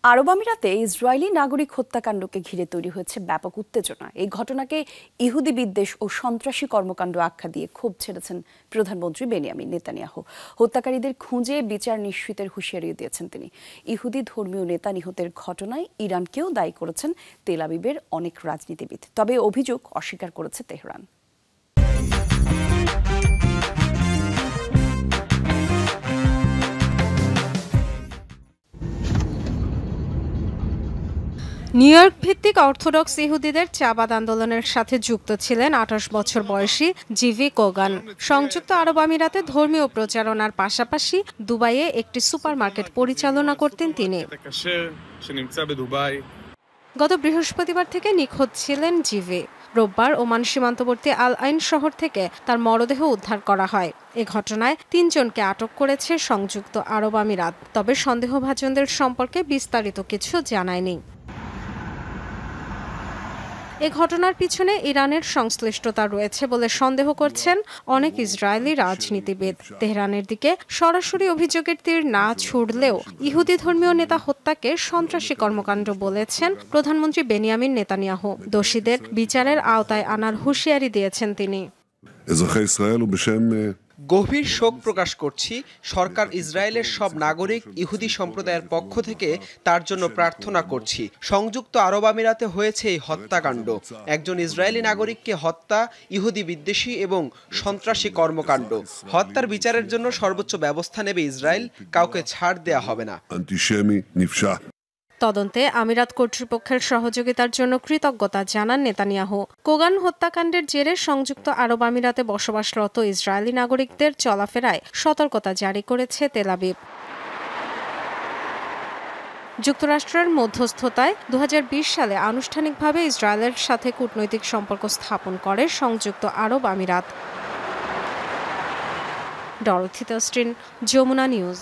আরব আমিরাতে ইসরায়েলি নাগরিক হত্যাকাণ্ডকে ঘিরে তৈরি হয়েছে ব্যাপক উত্তেজনা। এই ঘটনাকে ইহুদি বিদ্বেষ ও সন্ত্রাসী কর্মকাণ্ড আখ্যা দিয়ে ক্ষোভ ছেড়েছেন প্রধানমন্ত্রী বেনিয়ামিন নেতানিয়াহু। হত্যাকারীদের খুঁজে বিচার নিশ্চিতের হুঁশিয়ারি দিয়েছেন তিনি। ইহুদি ধর্মীয় নেতা নিহতের ঘটনায় ইরানকেও দায়ী করেছেন তেল আবিবের অনেক রাজনীতিবিদ। তবে অভিযোগ অস্বীকার করেছে তেহরান। নিউ ইয়র্ক ভিত্তিক অর্থোডক্স ইহুদিদের চাবাদ আন্দোলনের সাথে যুক্ত ছিলেন ২৮ বছর বয়সী জিভি কোগান। সংযুক্ত আরব আমিরাতে ধর্মীয় প্রচারণার পাশাপাশি দুবাইয়ে একটি সুপারমার্কেট পরিচালনা করতেন তিনি। গত বৃহস্পতিবার থেকে নিখোঁজ ছিলেন জিভি। রোববার ওমান সীমান্তবর্তী আল আইন শহর থেকে তার মরদেহ উদ্ধার করা হয়। এ ঘটনায় ৩ জনকে আটক করেছে সংযুক্ত আরব আমিরাত। তবে সন্দেহভাজনদের সম্পর্কে বিস্তারিত কিছু জানায়নি। এ ঘটনার পিছনে ইরানের সংশ্লিষ্টতা রয়েছে বলে সন্দেহ করছেন অনেক ইসরায়েলি রাজনীতিবিদ। তেহরানের দিকে সরাসরি অভিযোগের তীর না ছুড়লেও ইহুদি ধর্মীয় নেতা হত্যাকে সন্ত্রাসী কর্মকাণ্ড বলেছেন প্রধানমন্ত্রী বেনিয়ামিন নেতানিয়াহু। দোষীদের বিচারের আওতায় আনার হুঁশিয়ারি দিয়েছেন তিনি। গভীর শোক প্রকাশ করছি। সরকার ইসরায়েলের সব নাগরিক ইহুদি সম্প্রদায়ের পক্ষ থেকে তার জন্য প্রার্থনা করছি। সংযুক্ত আরব আমিরাতে হয়েছে এই হত্যাকাণ্ড। একজন ইসরায়েলি নাগরিককে হত্যা ইহুদি বিদ্বেষী এবং সন্ত্রাসী কর্মকাণ্ড। হত্যার বিচারের জন্য সর্বোচ্চ ব্যবস্থা নেবে ইসরায়েল। কাউকে ছাড় দেয়া হবে না। তদন্তে আমিরাত কর্তৃপক্ষের সহযোগিতার জন্য কৃতজ্ঞতা জানান নেতানিয়াহু। কোগান হত্যাকাণ্ডের জেরে সংযুক্ত আরব আমিরাতে বসবাসরত ইসরায়েলি নাগরিকদের চলাফেরায় সতর্কতা জারি করেছে তেল আবিব। যুক্তরাষ্ট্রের মধ্যস্থতায় ২০২০ সালে আনুষ্ঠানিকভাবে ইসরায়েলের সাথে কূটনৈতিক সম্পর্ক স্থাপন করে সংযুক্ত আরব আমিরাত। ডরোথি তাস্টিন, যমুনা নিউজ।